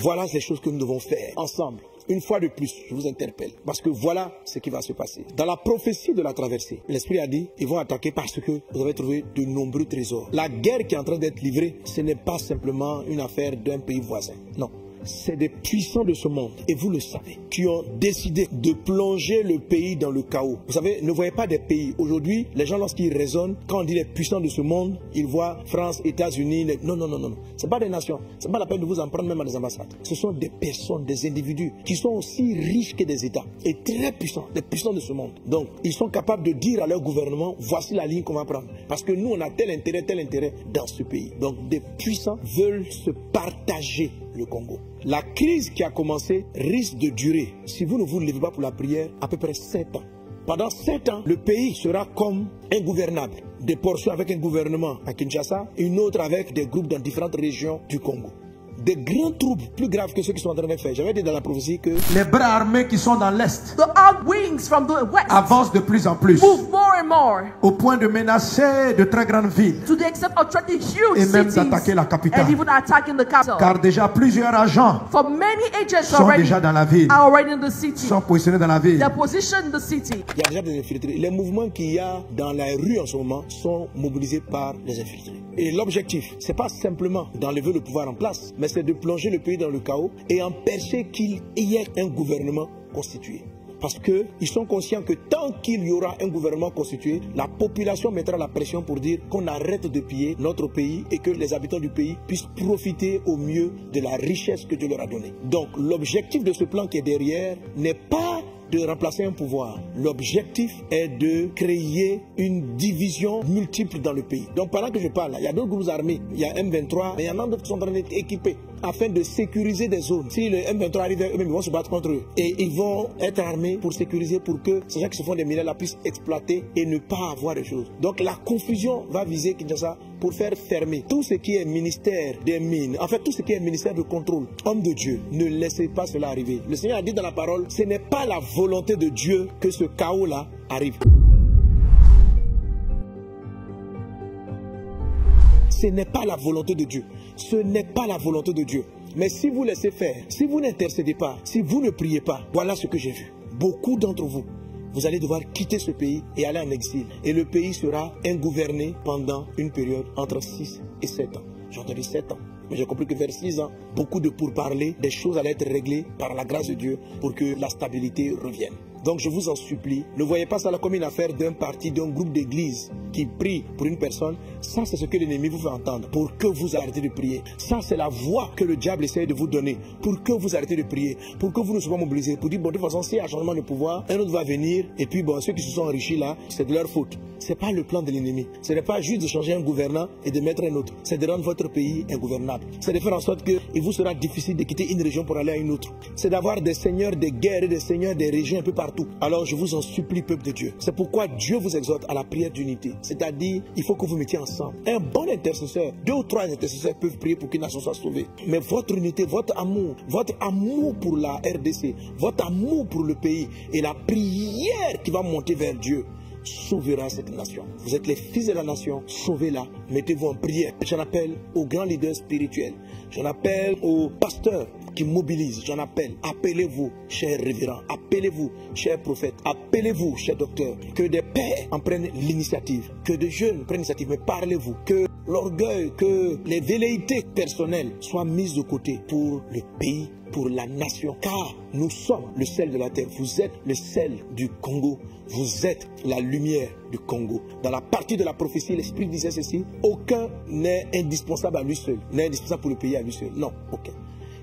Voilà les choses que nous devons faire ensemble. Une fois de plus, je vous interpelle, parce que voilà ce qui va se passer. Dans la prophétie de la traversée, l'Esprit a dit, ils vont attaquer parce que vous avez trouvé de nombreux trésors. La guerre qui est en train d'être livrée, ce n'est pas simplement une affaire d'un pays voisin. Non. C'est des puissants de ce monde, et vous le savez, qui ont décidé de plonger le pays dans le chaos. Vous savez, ne voyez pas des pays. Aujourd'hui, les gens, lorsqu'ils raisonnent, quand on dit les puissants de ce monde, ils voient France, États-Unis. Non, non, non, non. Ce n'est pas des nations. Ce n'est pas la peine de vous en prendre même à des ambassades. Ce sont des personnes, des individus qui sont aussi riches que des États et très puissants, des puissants de ce monde. Donc, ils sont capables de dire à leur gouvernement, voici la ligne qu'on va prendre. Parce que nous, on a tel intérêt dans ce pays. Donc, des puissants veulent se partager le Congo. La crise qui a commencé risque de durer, si vous ne vous levez pas pour la prière, à peu près 7 ans. Pendant 7 ans, le pays sera comme ingouvernable. Des portions avec un gouvernement à Kinshasa, une autre avec des groupes dans différentes régions du Congo. Des grands troubles plus graves que ceux qui sont en train de faire. J'avais dit dans la prophétie que les bras armés qui sont dans l'Est avancent de plus en plus, move more and more, au point de menacer de très grandes villes to the extent of threatening huge et même cities, d'attaquer la capitale. and even attacking the capital. Car déjà plusieurs agents For many agents sont déjà dans la ville, are already in the city. sont positionnés dans la ville. They're positioned in the city. il y a déjà des infiltrés. Les mouvements qu'il y a dans la rue en ce moment sont mobilisés par les infiltrés. Et l'objectif, c'est pas simplement d'enlever le pouvoir en place, mais c'est de plonger le pays dans le chaos et empêcher qu'il y ait un gouvernement constitué. Parce qu'ils sont conscients que tant qu'il y aura un gouvernement constitué, la population mettra la pression pour dire qu'on arrête de piller notre pays et que les habitants du pays puissent profiter au mieux de la richesse que Dieu leur a donnée. Donc l'objectif de ce plan qui est derrière n'est pas de remplacer un pouvoir. L'objectif est de créer une division multiple dans le pays. Donc pendant que je parle, il y a d'autres groupes armés, il y a M23, mais il y en a d'autres qui sont en train d'être équipés afin de sécuriser des zones. Si le M23 arrive, eux-mêmes ils vont se battre contre eux. Et ils vont être armés pour sécuriser, pour que ces gens qui se font des mineurs là puissent exploiter et ne pas avoir de choses. Donc la confusion va viser Kinshasa pour faire fermer tout ce qui est ministère des mines, en fait tout ce qui est ministère de contrôle. Homme de Dieu, ne laissez pas cela arriver. Le Seigneur a dit dans la parole, ce n'est pas la volonté de Dieu que ce chaos-là arrive. Ce n'est pas la volonté de Dieu. Ce n'est pas la volonté de Dieu. Mais si vous laissez faire, si vous n'intercédez pas, si vous ne priez pas, voilà ce que j'ai vu. Beaucoup d'entre vous, vous allez devoir quitter ce pays et aller en exil. Et le pays sera ingouverné pendant une période entre 6 et 7 ans. J'ai entendu 7 ans. Mais j'ai compris que vers 6 ans, beaucoup de pourparlers, des choses allaient être réglées par la grâce de Dieu pour que la stabilité revienne. Donc je vous en supplie, ne voyez pas ça là comme une affaire d'un parti, d'un groupe d'église qui prie pour une personne. Ça, c'est ce que l'ennemi vous fait entendre pour que vous arrêtez de prier. Ça, c'est la voix que le diable essaie de vous donner pour que vous arrêtez de prier, pour que vous ne soyez pas mobilisés, pour dire, bon, de toute façon, s'il y a un changement de pouvoir, un autre va venir, et puis, bon, ceux qui se sont enrichis là, c'est de leur faute. Ce n'est pas le plan de l'ennemi. Ce n'est pas juste de changer un gouvernant et de mettre un autre. C'est de rendre votre pays ingouvernable. C'est de faire en sorte qu'il vous sera difficile de quitter une région pour aller à une autre. C'est d'avoir des seigneurs des guerres et des seigneurs des régions un peu partout. Alors je vous en supplie, peuple de Dieu. C'est pourquoi Dieu vous exhorte à la prière d'unité. C'est-à-dire, il faut que vous mettiez ensemble. Un bon intercesseur, 2 ou 3 intercesseurs peuvent prier pour qu'une nation soit sauvée. Mais votre unité, votre amour pour la RDC, votre amour pour le pays et la prière qui va monter vers Dieu sauvera cette nation. Vous êtes les fils de la nation, sauvez-la, mettez-vous en prière. J'en appelle aux grands leaders spirituels, j'en appelle aux pasteurs qui mobilisent, j'en appelle, appelez-vous, chers révérends, appelez-vous, chers prophètes, appelez-vous, chers docteurs, que des pères en prennent l'initiative, que des jeunes prennent l'initiative, mais parlez-vous, que l'orgueil, que les velléités personnelles soient mises de côté pour le pays, pour la nation, car nous sommes le sel de la terre. Vous êtes le sel du Congo, vous êtes la lumière du Congo. Dans la partie de la prophétie, l'Esprit disait ceci, aucun n'est indispensable à lui seul, n'est indispensable pour le pays à lui seul, non, aucun.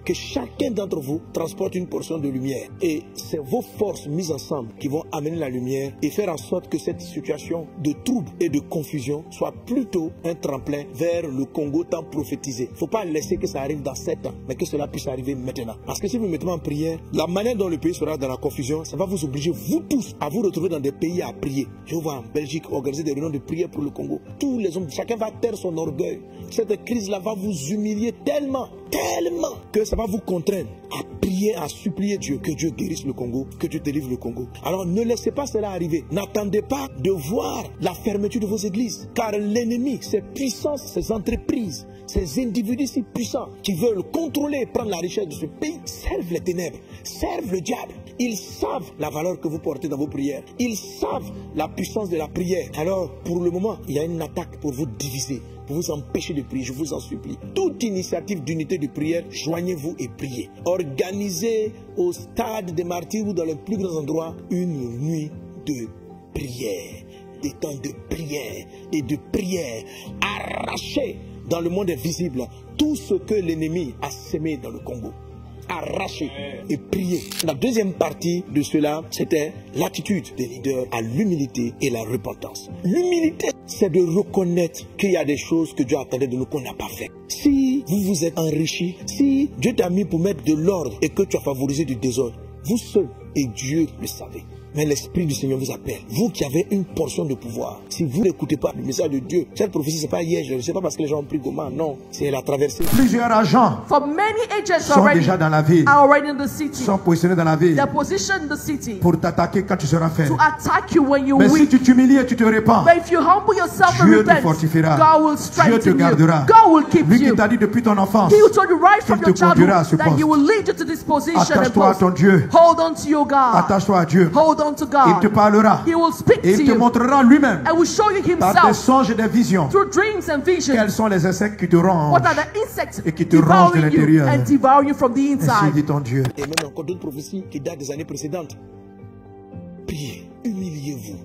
Que chacun d'entre vous transporte une portion de lumière. Et c'est vos forces mises ensemble qui vont amener la lumière et faire en sorte que cette situation de trouble et de confusion soit plutôt un tremplin vers le Congo tant prophétisé. Il ne faut pas laisser que ça arrive dans 7 ans, mais que cela puisse arriver maintenant. Parce que si vous mettez en prière, la manière dont le pays sera dans la confusion, ça va vous obliger, vous tous, à vous retrouver dans des pays à prier. Je vois en Belgique organiser des réunions de prière pour le Congo. Tous les hommes, chacun va taire son orgueil. Cette crise-là va vous humilier tellement tellement que ça va vous contraindre à prier, à supplier Dieu, que Dieu guérisse le Congo, que Dieu délivre le Congo. Alors ne laissez pas cela arriver. N'attendez pas de voir la fermeture de vos églises, car l'ennemi, ces puissances, ces entreprises, ces individus si puissants qui veulent contrôler et prendre la richesse de ce pays, servent les ténèbres, servent le diable. Ils savent la valeur que vous portez dans vos prières. Ils savent la puissance de la prière. Alors, pour le moment, il y a une attaque pour vous diviser, pour vous empêcher de prier. Je vous en supplie. Toute initiative d'unité de prière, joignez-vous et priez. Organisez au stade des martyrs ou dans les plus grands endroits une nuit de prière, des temps de prière et de prière. Arrachez dans le monde invisible tout ce que l'ennemi a sémé dans le Congo. Arracher et prier. La deuxième partie de cela, c'était l'attitude des leaders à l'humilité et la repentance. L'humilité, c'est de reconnaître qu'il y a des choses que Dieu attendait de nous qu'on n'a pas fait. Si vous vous êtes enrichi, si Dieu t'a mis pour mettre de l'ordre et que tu as favorisé du désordre, vous seul et Dieu le savez. Mais l'Esprit du Seigneur vous appelle. Vous qui avez une portion de pouvoir, si vous n'écoutez pas le message de Dieu, cette prophétie, ce n'est pas hier, je ne sais pas parce que les gens ont pris comment, non, c'est la traversée. Plusieurs agents For many agents sont déjà dans la ville, are already in the city. sont positionnés dans la ville They're positioned in the city pour t'attaquer quand tu seras faible. to attack you when you're Mais si weak. tu t'humilies et tu te répands, But if you humble yourself and Dieu te repent, fortifiera. God will Dieu te strengthen you. gardera. God will keep Lui qui you. t'a dit depuis ton enfance, He who told you right from qu'il your te conduira à ce childhood that poste. He will lead you to this position and attache-toi à post. ton Dieu. Hold on to your God. Attache-toi à Dieu. Hold on to Il te God. parlera. He will speak Et to il te you montrera lui-même and will show you par des Himself songes et des visions through dreams and quels visions. sont les insectes qui te rongent. What are the insects Et qui te rongent de devouring you l'intérieur. and devouring you from the Ainsi inside? dit ton Dieu. Et même encore d'autres prophéties qui datent des années précédentes. Priez, humiliez-vous.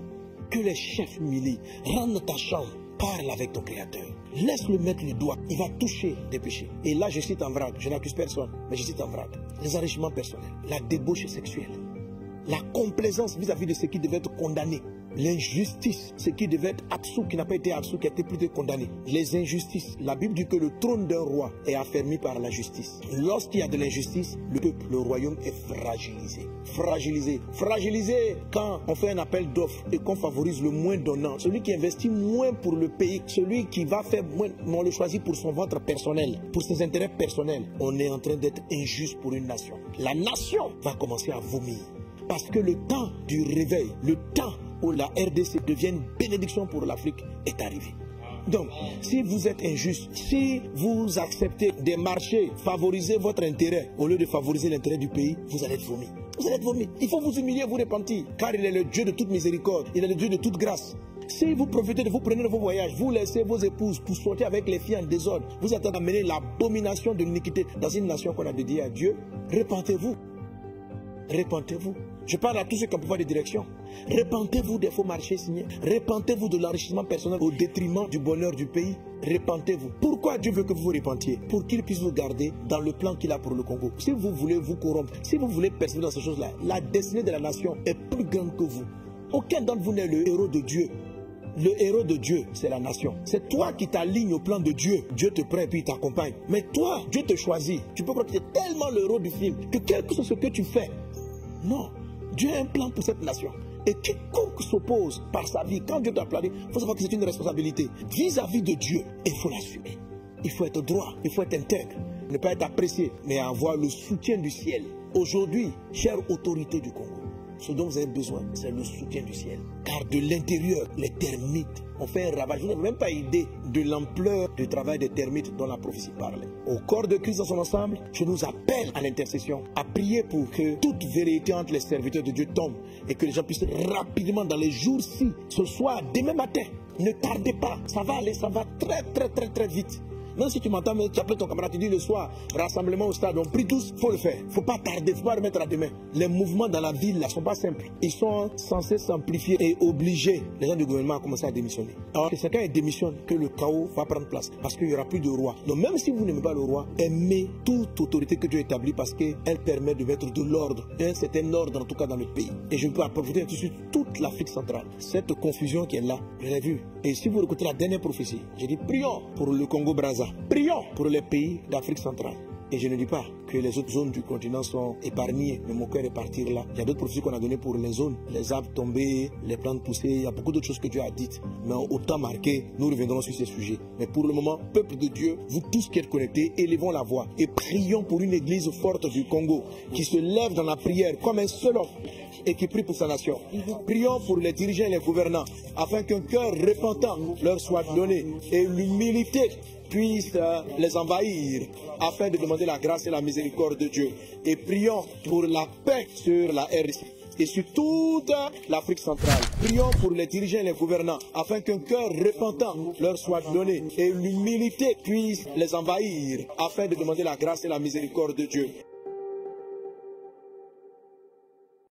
Que les chefs humilient. Rentre dans ta chambre. Parle avec ton Créateur. Laisse-le mettre le doigt. Il va toucher des péchés. Et là, je cite en vrac. Je n'accuse personne, mais je cite en vrac. Les enrichements personnels, la débauche sexuelle, la complaisance vis-à-vis de ce qui devait être condamné, l'injustice, ce qui devait être absous, qui n'a pas été absous, qui a été plutôt condamné, les injustices. La Bible dit que le trône d'un roi est affermi par la justice. Lorsqu'il y a de l'injustice, le peuple, le royaume est fragilisé. Fragilisé. Fragilisé quand on fait un appel d'offres et qu'on favorise le moins donnant. Celui qui investit moins pour le pays, celui qui va faire moins, on le choisit pour son ventre personnel, pour ses intérêts personnels. On est en train d'être injuste pour une nation. La nation va commencer à vomir. Parce que le temps du réveil, le temps où la RDC devient une bénédiction pour l'Afrique est arrivé. Donc, si vous êtes injuste, si vous acceptez des marchés, favoriser votre intérêt au lieu de favoriser l'intérêt du pays, vous allez être vomi. Vous allez être vomi. Il faut vous humilier, vous repentir, car il est le Dieu de toute miséricorde, il est le Dieu de toute grâce. Si vous profitez de vous prenez de vos voyages, vous laissez vos épouses pour sortir avec les filles en désordre, vous êtes en train d'amener l'abomination de l'iniquité dans une nation qu'on a dédiée à Dieu. Repentez-vous. Repentez-vous. Je parle à tous ceux qui ont pouvoir de direction. Repentez-vous des faux marchés signés. Repentez-vous de l'enrichissement personnel au détriment du bonheur du pays. Repentez-vous. Pourquoi Dieu veut que vous vous repentiez? Pour qu'il puisse vous garder dans le plan qu'il a pour le Congo. Si vous voulez vous corrompre, si vous voulez persévérer dans ces choses-là, la destinée de la nation est plus grande que vous. Aucun d'entre vous n'est le héros de Dieu. Le héros de Dieu, c'est la nation. C'est toi qui t'alignes au plan de Dieu. Dieu te prend et puis il t'accompagne. Mais toi, Dieu te choisit. Tu peux croire que tu es tellement le héros du film que quel que soit ce que tu fais, non, Dieu a un plan pour cette nation. Et quiconque s'oppose par sa vie, quand Dieu t'a appelé, il faut savoir que c'est une responsabilité vis-à-vis de Dieu. Et il faut l'assumer. Il faut être droit, il faut être intègre. Ne pas être apprécié, mais avoir le soutien du ciel. Aujourd'hui, chère autorité du Congo, ce dont vous avez besoin, c'est le soutien du ciel. Car de l'intérieur, les termites ont fait un ravage. Vous n'avez même pas idée de l'ampleur du travail des termites dont la prophétie parlait. Au corps de Christ dans son ensemble, je nous appelle à l'intercession, à prier pour que toute vérité entre les serviteurs de Dieu tombe et que les gens puissent rapidement, dans les jours-ci, ce soir, demain matin, ne tardez pas. Ça va aller, ça va très vite. Même si tu m'entends, tu appelles ton camarade, tu dis le soir, rassemblement au stade, on prie tous, il faut le faire. Il ne faut pas tarder, il ne faut pas remettre à demain. Les mouvements dans la ville ne sont pas simples. Ils sont censés s'amplifier et obliger les gens du gouvernement à commencer à démissionner. Alors que chacun démissionne, que le chaos va prendre place. Parce qu'il n'y aura plus de roi. Donc même si vous n'aimez pas le roi, aimez toute autorité que Dieu établit parce qu'elle permet de mettre de l'ordre. Un certain ordre en tout cas dans le pays. Et je peux apporter tout de suite toute l'Afrique centrale. Cette confusion qui est là, je l'ai vue. Et si vous écoutez la dernière prophétie, j'ai dit prions pour le Congo-Brazza. Prions pour les pays d'Afrique centrale. Et je ne dis pas que les autres zones du continent sont épargnées, mais mon cœur est parti là. Il y a d'autres prophéties qu'on a données pour les zones, les arbres tombés, les plantes poussées, il y a beaucoup d'autres choses que Dieu a dites. Mais au temps marqué, nous reviendrons sur ces sujets. Mais pour le moment, peuple de Dieu, vous tous qui êtes connectés, élevons la voix et prions pour une église forte du Congo qui se lève dans la prière comme un seul homme et qui prie pour sa nation. Prions pour les dirigeants et les gouvernants afin qu'un cœur repentant leur soit donné et l'humilité puisse les envahir afin de demander la grâce et la miséricorde de Dieu. Et prions pour la paix sur la RDC et sur toute l'Afrique centrale. Prions pour les dirigeants et les gouvernants afin qu'un cœur repentant leur soit donné et l'humilité puisse les envahir afin de demander la grâce et la miséricorde de Dieu.